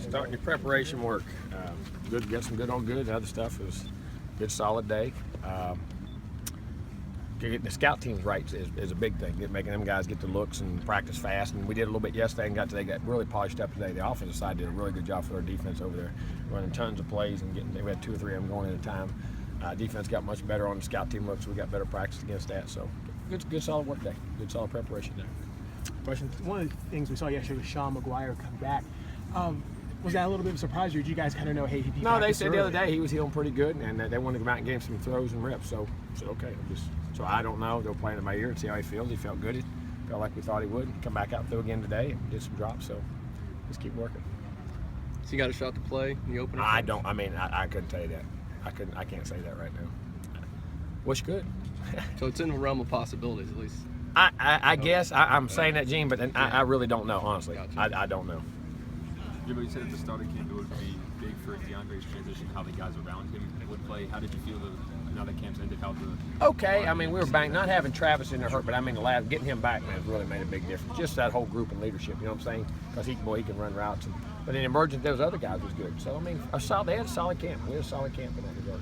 Starting your preparation work. Good, get some good on good. The other stuff was good, solid day. Getting the scout teams right is a big thing. Making them guys get the looks and practice fast. And we did a little bit yesterday and got really polished up today. The offensive side did a really good job for their defense over there, running tons of plays and we had 2 or 3 of them going at a time. Defense got much better on the scout team looks. So we got better practice against that. So good solid work day. Good solid preparation day. Question. One of the things we saw yesterday was Sean McGuire come back. Was that a little bit of a surprise, or did you guys kind of know, hey, he No, they said the other day he was healing pretty good, and they wanted to come out and give him some throws and reps. So I said, okay. So I don't know. They'll play in my ear and see how he feels. He felt good. He felt like we thought he would. Come back out and throw again today and did some drops. So just keep working. So you got a shot to play in the opener? I don't. I mean, I couldn't tell you that. I can't say that right now. Wish good. So it's in the realm of possibilities, at least. I guess I'm saying that, Gene, but I really don't know, honestly. Gotcha. I don't know. Jimbo, you said at the start of camp it would be big for Deondre's transition, how the guys around him would play. How did you feel now that camp's ended? Okay, I mean, we were back, not having Travis in there hurt, but I mean, the lad, getting him back, man, really made a big difference. Just that whole group and leadership, you know what I'm saying? Because he can run routes. But in emergent, those other guys was good. So, I mean, they had a solid camp. We had a solid camp in that regard.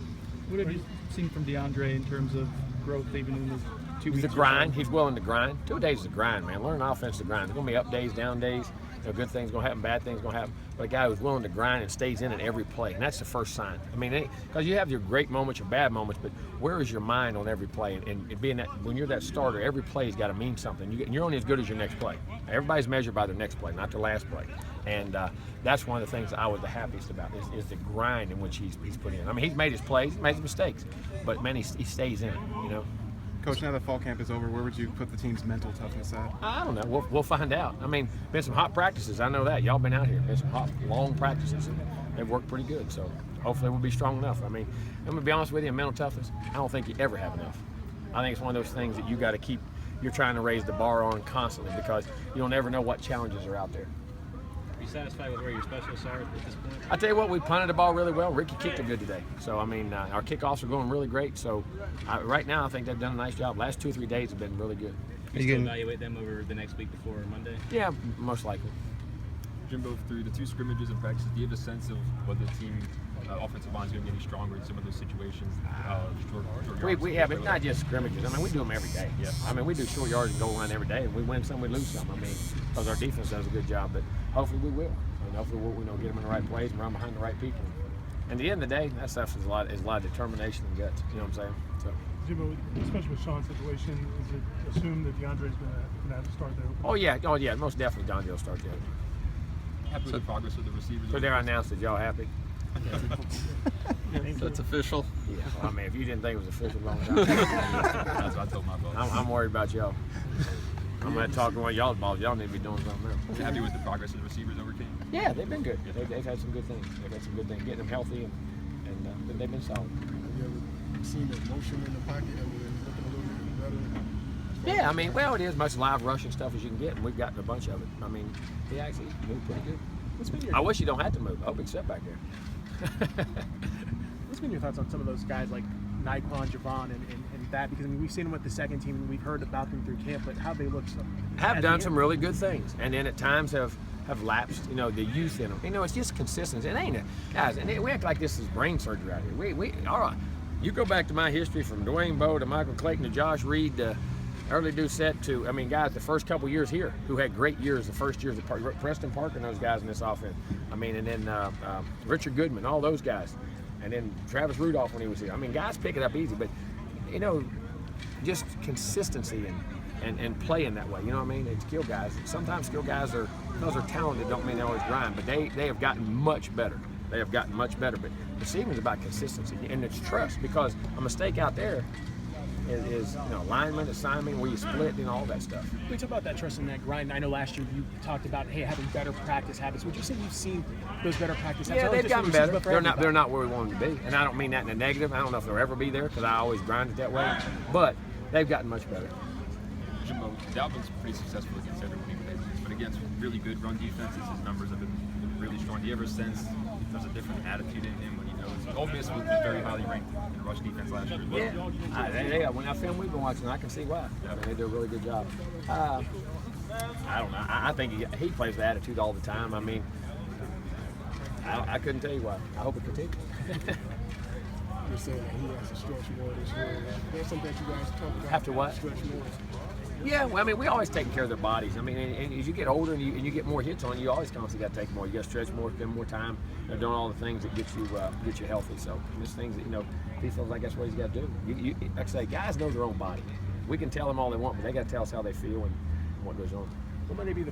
What have you seen from Deondre in terms of growth, even in the 2 weeks? He's a grind. He's willing to grind. 2 days is a grind, man. Learn offense to grind. There's going to be up days, down days. You know, good things going to happen, bad things going to happen. But a guy who's willing to grind and stays in it every play, and that's the first sign. I mean, because you have your great moments, your bad moments, but where is your mind on every play? And being that, when you're that starter, every play's got to mean something. You're only as good as your next play. Everybody's measured by their next play, not their last play. And that's one of the things I was the happiest about is the grind in which he's put in. I mean, he's made his plays, he's made his mistakes, but man, he stays in it, you know. Coach, now that fall camp is over, where would you put the team's mental toughness at? I don't know. We'll find out. I mean, been some hot practices. I know that. Y'all been out here. Been some hot, long practices, and they've worked pretty good. So hopefully we'll be strong enough. I mean, I'm going to be honest with you, mental toughness, I don't think you ever have enough. I think it's one of those things that you got to keep, you're trying to raise the bar on constantly because you'll never know what challenges are out there. Are you satisfied with where your specialists are at this point? I tell you what, we punted the ball really well. Ricky kicked it good today. So, I mean, our kickoffs are going really great. So, right now, I think they've done a nice job. Last 2 or 3 days have been really good. You still evaluate them over the next week before Monday? Yeah, most likely. Jimbo, through the 2 scrimmages and practices, do you have a sense of what the team offensive line is going to get any stronger in some of those situations? We have it, not just scrimmages. I mean, we do them every day. Yeah. I mean, we do short yards and goal line every day. And we win some, we lose some. I mean, because our defense does a good job. But hopefully we will. And hopefully we'll get them in the right place and run behind the right people. And at the end of the day, that stuff is a lot of determination and guts. You know what I'm saying? So. Jimbo, especially with Sean's situation, is it assumed that DeAndre's going to have to start there? Oh yeah, most definitely Deondre will start there. Happy with the progress of the receivers? So there I announced it. Y'all happy? So it's official? Yeah. Well, I mean, if you didn't think it was official a long time. That's what I told my boss. I'm worried about y'all. I'm going to talk to one of y'all's balls. Y'all need to be doing something else. Happy with the progress of the receivers over camp? Yeah, they've been good. They've had some good things. They've had some good things. Getting them healthy, and they've been solid. Have you ever seen the motion in the pocket and looking a little bit better? Yeah, I mean, well, it is much live rushing stuff as you can get, and we've gotten a bunch of it. I mean, he actually moved pretty good. I wish you don't have to move. I hope he's set back there. What's been your thoughts on some of those guys like Naquan, Javon, and that? Because I mean, we've seen them with the second team, and we've heard about them through camp, but how they look. Have done some really good things, and then at times have lapsed. You know, the youth in them. You know, it's just consistency. It ain't guys. And we act like this is brain surgery out here. We all right. You go back to my history from Dwayne Bowe to Michael Clayton to Josh Reed to Early Doucette to, I mean, guys, the first couple years here who had great years, the first years of Preston Parker and those guys in this offense. I mean, and then Richard Goodman, all those guys. And then Travis Rudolph when he was here. I mean, guys pick it up easy, but, you know, just consistency and playing that way. You know what I mean? And skill guys. Sometimes skill guys because they're talented don't mean they always grind, but they have gotten much better. They have gotten much better. But receiving is about consistency, and it's trust, because a mistake out there is you know, alignment, assignment, where you split, and all that stuff. We talk about that trust and that grind. I know last year you talked about, hey, having better practice habits. Would you say you've seen those better practice habits? Yeah, they've gotten better. They're not where we want them to be, and I don't mean that in a negative. I don't know if they'll ever be there because I always grind it that way, but they've gotten much better. Jimbo, Dalvin's pretty successful against everybody, but against really good run defenses, his numbers have been really strong. Do you ever sense there's a different attitude in him when he knows? Ole Miss was very highly ranked in the rush defense last year. Yeah, when I film we've been watching, I can see why. I mean, they do a really good job. I don't know. I think he plays with attitude all the time. I mean, I couldn't tell you why. I hope it continues. You're saying that he has to stretch more this year. There's something that you guys talk about. Have to what? Stretch more. Yeah, well, I mean, we always taking care of their bodies. I mean, and as you get older and you get more hits on you, always constantly got to take more. You got to stretch more, spend more time, doing all the things that get you healthy. So there's things that he feels like that's what he's got to do. Like I say, guys know their own body. We can tell them all they want, but they got to tell us how they feel and what goes on. What might be the